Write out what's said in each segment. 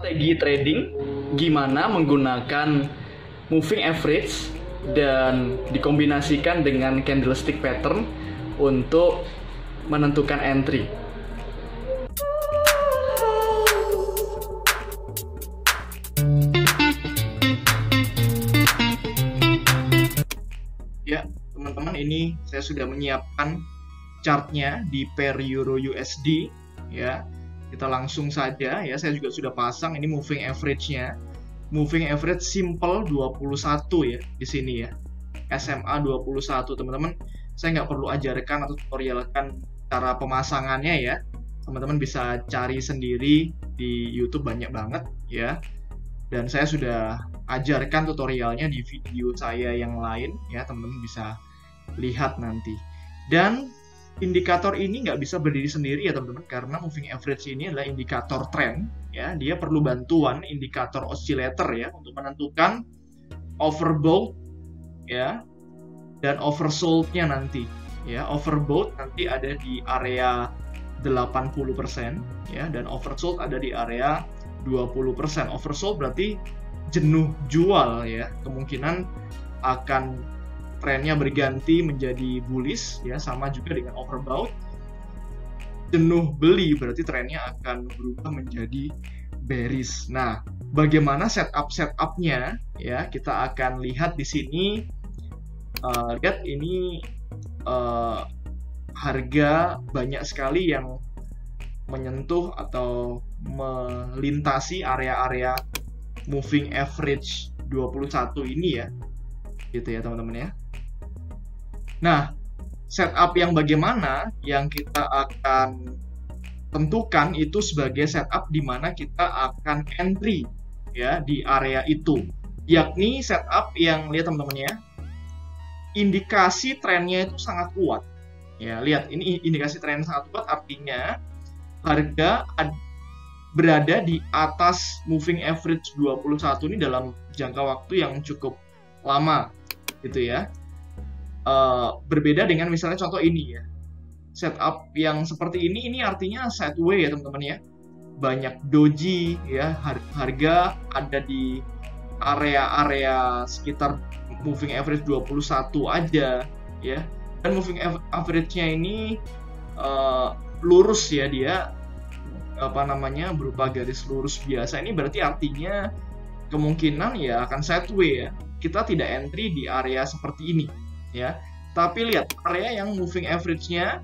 strategi trading, gimana menggunakan moving average dan dikombinasikan dengan candlestick pattern untuk menentukan entry. Ya, teman-teman, ini saya sudah menyiapkan chartnya di pair Euro USD ya. Kita langsung saja ya, saya juga sudah pasang ini moving average-nya. Moving average simple 21 ya di sini ya. SMA 21, teman-teman. Saya nggak perlu ajarkan atau tutorialkan cara pemasangannya ya. Teman-teman bisa cari sendiri di YouTube, banyak banget ya. Dan saya sudah ajarkan tutorialnya di video saya yang lain ya, teman-teman bisa lihat nanti. Dan indikator ini nggak bisa berdiri sendiri ya teman-teman, karena moving average ini adalah indikator tren ya. Dia perlu bantuan indikator oscillator ya untuk menentukan overbought ya dan oversold-nya nanti ya. Overbought nanti ada di area 80% ya, dan oversold ada di area 20%. Oversold berarti jenuh jual ya, kemungkinan akan trennya berganti menjadi bullish ya, sama juga dengan overbought. Jenuh beli berarti trennya akan berubah menjadi bearish. Nah, bagaimana setupnya ya? Kita akan lihat di sini. Lihat ini harga banyak sekali yang menyentuh atau melintasi area-area moving average 21 ini ya, gitu ya teman-teman ya. Nah, setup yang bagaimana yang kita akan tentukan itu sebagai setup di mana kita akan entry ya di area itu. Yakni setup yang, lihat teman-teman ya, indikasi trennya itu sangat kuat. Ya, lihat ini indikasi tren sangat kuat, artinya harga berada di atas moving average 21 ini dalam jangka waktu yang cukup lama gitu ya. Berbeda dengan misalnya contoh ini ya, setup yang seperti ini artinya sideway ya teman-teman ya, banyak doji ya, harga ada di area-area sekitar moving average 21 aja ya, dan moving average-nya ini lurus ya, dia berupa garis lurus biasa. Ini berarti artinya kemungkinan ya akan sideway ya, kita tidak entry di area seperti ini ya. Tapi lihat area yang moving average-nya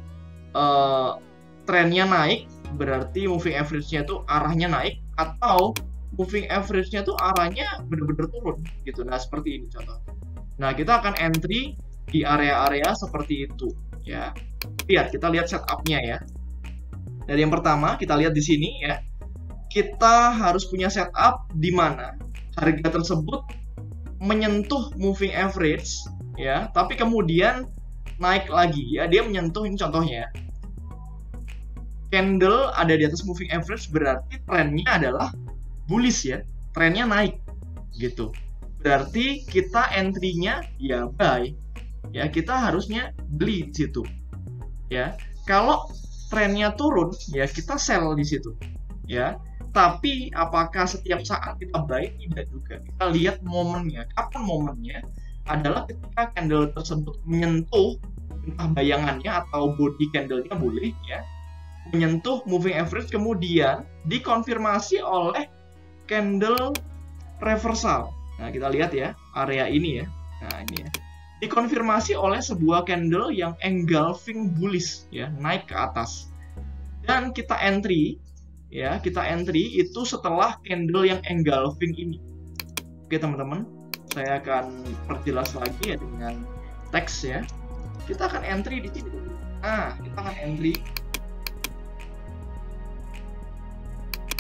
trennya naik, berarti moving average-nya itu arahnya naik, atau moving average-nya tuh arahnya benar-benar turun gitu. Nah, seperti ini contoh. Nah, kita akan entry di area-area seperti itu ya. Kita lihat setup-nya ya. Dari yang pertama kita lihat di sini ya. Kita harus punya setup di mana harga tersebut menyentuh moving average ya, tapi kemudian naik lagi ya. Dia menyentuh, ini contohnya, candle ada di atas moving average, berarti trennya adalah bullish ya, trennya naik gitu. Berarti kita entry-nya ya buy ya, kita harusnya beli di situ ya. Kalau trennya turun ya kita sell di situ ya. Tapi apakah setiap saat kita buy? Tidak juga. Kita lihat momennya. Kapan momennya? Adalah ketika candle tersebut menyentuh, entah bayangannya atau body candlenya boleh ya, menyentuh moving average, kemudian dikonfirmasi oleh candle reversal. Nah, kita lihat ya area ini ya. Nah, ini ya, dikonfirmasi oleh sebuah candle yang engulfing bullish ya, naik ke atas. Dan kita entry ya, kita entry itu setelah candle yang engulfing ini. Oke teman-teman, saya akan perjelas lagi ya dengan teks ya. Kita akan entry di sini. Nah, kita akan entry.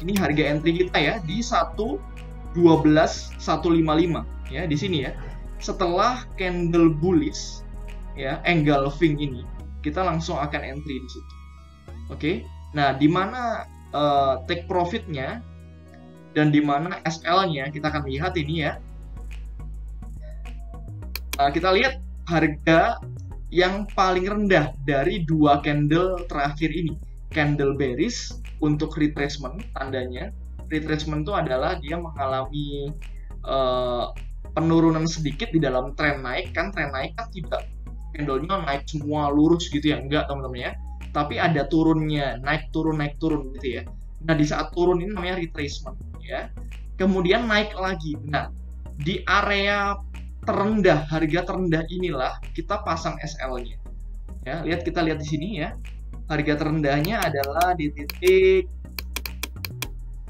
Ini harga entry kita ya di 1.12.155 ya, di sini ya. Setelah candle bullish ya, engulfing ini, kita langsung akan entry di situ. Oke. Nah, di mana take profit-nya dan di mana SL-nya kita akan lihat ini ya. Kita lihat harga yang paling rendah dari dua candle terakhir ini, candle bearish untuk retracement tandanya, retracement itu adalah dia mengalami penurunan sedikit di dalam tren naik. Kan tren naik kan tidak candle-nya naik semua lurus gitu ya, enggak teman-teman ya, tapi ada turunnya, naik turun gitu ya. Nah, di saat turun ini namanya retracement ya. Kemudian naik lagi. Nah, di area terendah, harga terendah inilah kita pasang SL-nya. Ya, kita lihat di sini ya. Harga terendahnya adalah di titik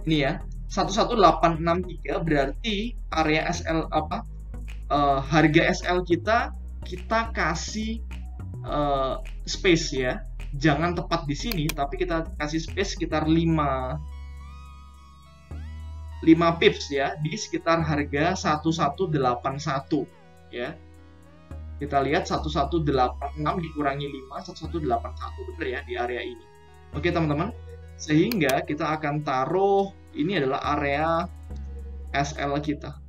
ini ya, 11863, berarti area SL harga SL kita kasih space ya. Jangan tepat di sini, tapi kita kasih space sekitar 5 pips ya, di sekitar harga 1181 ya. Kita lihat 1186 dikurangi 5, 1181, bener ya, di area ini. Oke teman-teman, sehingga kita akan taruh, ini adalah area SL kita.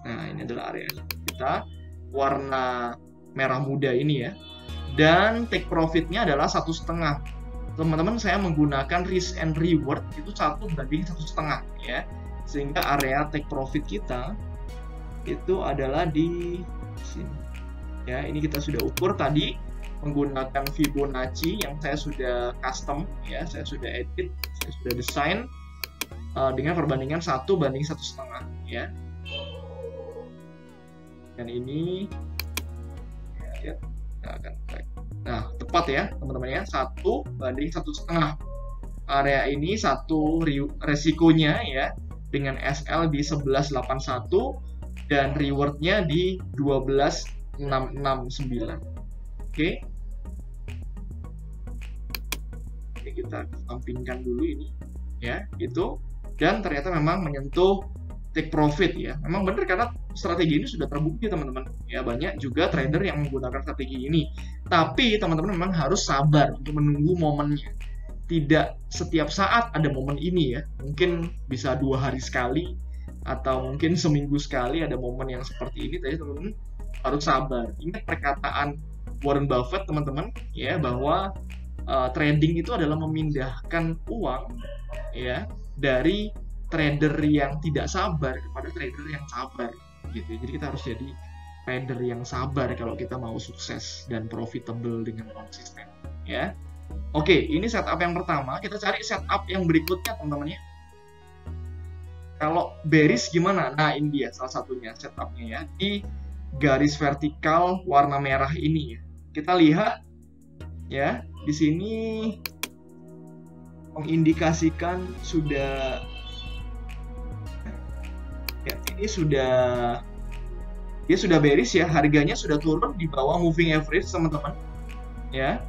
Nah, ini adalah area kita, warna merah muda ini ya. Dan take profitnya adalah 1,5. Teman-teman, saya menggunakan risk and reward itu 1:1,5 ya, sehingga area take profit kita itu adalah di sini ya. Ini kita sudah ukur tadi menggunakan Fibonacci yang saya sudah custom ya, saya sudah edit, saya sudah desain dengan perbandingan 1:1,5 ya. Dan ini ya, nah, tepat ya teman-teman ya, 1:1,5. Area ini satu resikonya ya, dengan SL di 1181 dan rewardnya di 12,669. Oke. Ini kita sampingkan dulu ini ya, itu. Dan ternyata memang menyentuh take profit ya. Memang benar, karena strategi ini sudah terbukti teman-teman ya, banyak juga trader yang menggunakan strategi ini. Tapi teman-teman memang harus sabar untuk menunggu momennya. Tidak setiap saat ada momen ini ya, mungkin bisa 2 hari sekali atau mungkin seminggu sekali ada momen yang seperti ini. Tapi teman-teman harus sabar. Ingat perkataan Warren Buffett teman-teman ya, bahwa trading itu adalah memindahkan uang ya dari trader yang tidak sabar kepada trader yang sabar gitu. Jadi kita harus jadi trader yang sabar kalau kita mau sukses dan profitable dengan konsisten ya. Oke, ini setup yang pertama. Kita cari setup yang berikutnya teman-teman ya. Kalau bearish gimana? Nah, ini dia salah satunya setupnya ya, di garis vertikal warna merah ini ya. Kita lihat ya, di sini mengindikasikan sudah ya, ini dia sudah bearish ya, harganya sudah turun di bawah moving average teman-teman ya.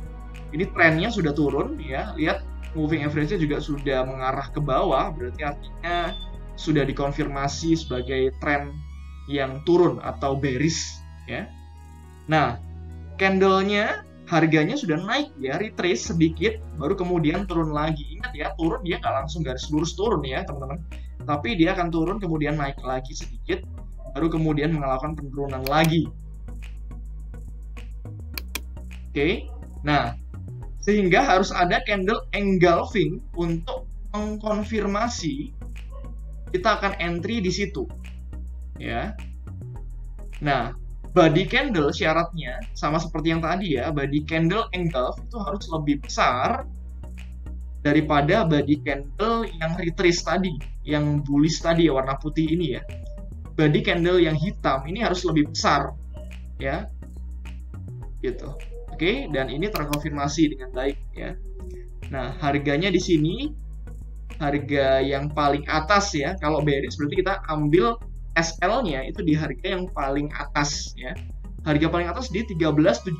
Ini trennya sudah turun ya, lihat moving average-nya juga sudah mengarah ke bawah, berarti artinya sudah dikonfirmasi sebagai tren yang turun atau bearish ya. Nah, candle-nya harganya sudah naik ya, retrace sedikit baru kemudian turun lagi. Ingat ya, turun dia nggak langsung garis lurus turun ya teman-teman, tapi dia akan turun kemudian naik lagi sedikit baru kemudian melakukan penurunan lagi. Oke. Nah, sehingga harus ada candle engulfing untuk mengkonfirmasi kita akan entry di situ ya. Nah, body candle syaratnya sama seperti yang tadi ya, body candle engulf itu harus lebih besar daripada body candle yang retrace tadi, yang bullish tadi ya, warna putih ini ya. Body candle yang hitam ini harus lebih besar ya, gitu. Oke, dan ini terkonfirmasi dengan baik ya. Nah, harganya di sini harga yang paling atas ya. Kalau bearish berarti kita ambil SL-nya itu di harga yang paling atas ya. Harga paling atas di 13.17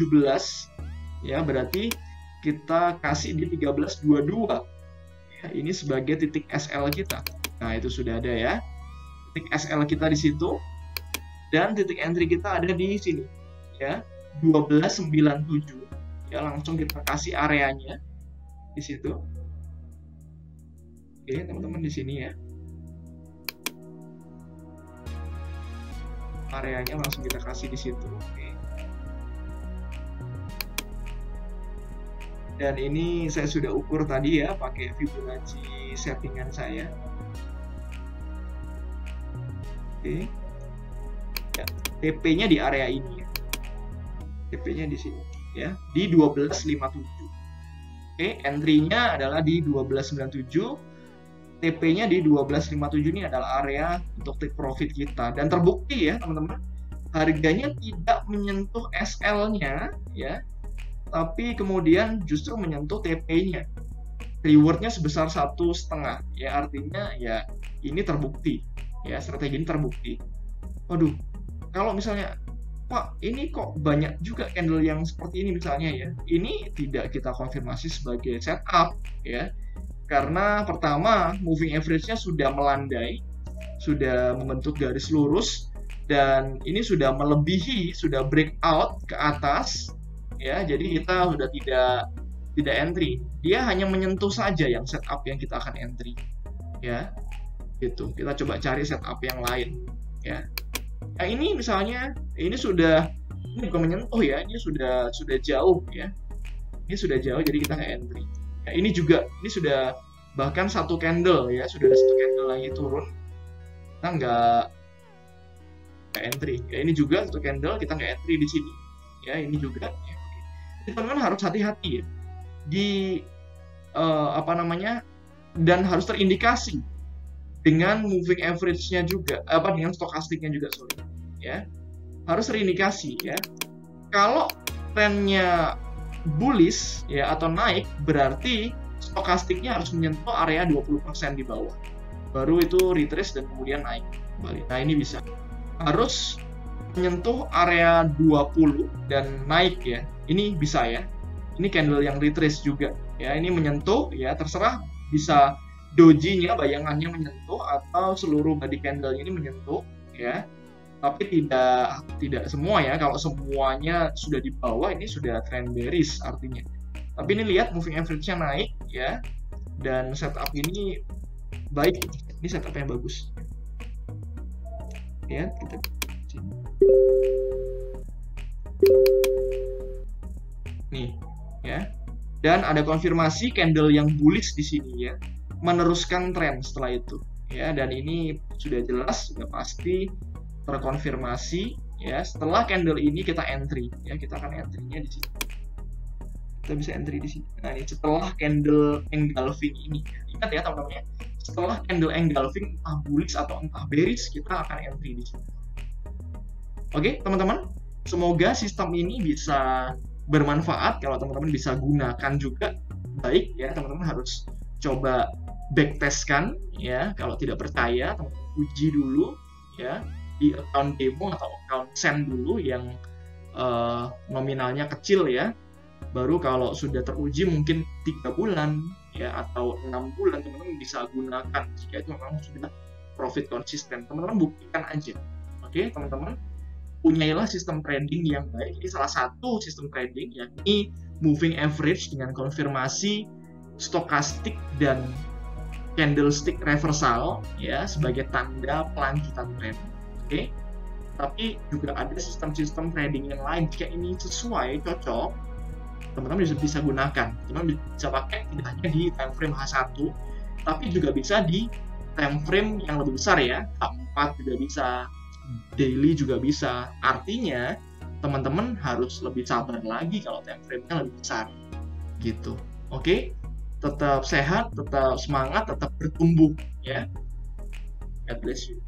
ya, berarti kita kasih di 13.22 ya, ini sebagai titik SL kita. Nah, itu sudah ada ya, titik SL kita di situ, dan titik entry kita ada di sini ya, 12.97 ya. Langsung kita kasih areanya di situ. Oke teman-teman, di sini ya, areanya langsung kita kasih di situ. Oke. Dan ini saya sudah ukur tadi ya pakai Fibonacci settingan saya. Oke. Ya, TP-nya di area ini ya. TP-nya di sini ya, di 1257. Oke, entry-nya adalah di 1297. TP-nya di 1257 ini adalah area untuk take profit kita, dan terbukti ya teman-teman, harganya tidak menyentuh SL-nya ya, tapi kemudian justru menyentuh TP-nya. Reward-nya sebesar 1,5 ya, artinya ya ini terbukti ya, strategi ini terbukti. Waduh, kalau misalnya Pak, ini kok banyak juga candle yang seperti ini misalnya ya, ini tidak kita konfirmasi sebagai setup ya, karena pertama moving average-nya sudah melandai, sudah membentuk garis lurus, dan ini sudah melebihi, sudah breakout ke atas ya, jadi kita sudah tidak entry. Dia hanya menyentuh saja yang setup yang kita akan entry ya, gitu. Kita coba cari setup yang lain ya. Yang ini misalnya ini bukan menyentuh ya, ini sudah jauh ya, ini sudah jauh, jadi kita nggak entry. Ya, ini juga, ini sudah bahkan satu candle ya, sudah ada satu candle lagi turun, kita nggak entry. Ya, ini juga satu candle, kita nggak entry di sini. Ya, ini juga. Ya. Teman-teman harus hati-hati ya di dan harus terindikasi dengan moving average-nya juga, dengan stokastiknya juga, sorry ya, harus terindikasi ya. Kalau trennya bullish ya atau naik, berarti stokastiknya harus menyentuh area 20% di bawah, baru itu retrace dan kemudian naik kembali. Nah, ini bisa harus menyentuh area 20 dan naik ya, ini bisa ya. Ini candle yang retrace juga ya, ini menyentuh ya, terserah, bisa doji-nya, bayangannya menyentuh, atau seluruh body candle ini menyentuh ya, tapi tidak semua ya. Kalau semuanya sudah di bawah, ini sudah trend bearish artinya. Tapi ini lihat moving average-nya naik ya, dan setup ini baik, ini setup yang bagus ya. Kita nih ya, dan ada konfirmasi candle yang bullish di sini ya, meneruskan tren setelah itu ya, dan ini sudah jelas, sudah pasti terkonfirmasi ya. Setelah candle ini kita entry ya, kita akan entry-nya di sini, kita bisa entry di sini. Nah, ini setelah candle engulfing ini, ingat ya teman-teman ya, setelah candle engulfing entah bullish atau entah bearish, kita akan entry di sini. Oke teman-teman, semoga sistem ini bisa bermanfaat. Kalau teman-teman bisa gunakan juga baik ya, teman-teman harus coba backtestkan ya. Kalau tidak percaya, teman-teman uji dulu ya di account demo atau account send dulu yang nominalnya kecil ya. Baru kalau sudah teruji mungkin 3 bulan ya atau 6 bulan, teman-teman bisa gunakan jika itu memang sudah profit konsisten. Teman-teman buktikan aja. Oke teman-teman, punyailah sistem trading yang baik. Ini salah satu sistem trading, yakni moving average dengan konfirmasi stokastik dan candlestick reversal ya, sebagai tanda pelanjutan tren. Oke. Tapi juga ada sistem-sistem trading yang lain. Jika ini sesuai, cocok, teman-teman bisa gunakan. Teman-teman bisa pakai tidak hanya di time frame H1, tapi juga bisa di time frame yang lebih besar ya. H4 juga bisa, daily juga bisa. Artinya teman-teman harus lebih sabar lagi kalau time frame-nya lebih besar gitu. Oke, tetap sehat, tetap semangat, tetap bertumbuh ya. God bless you.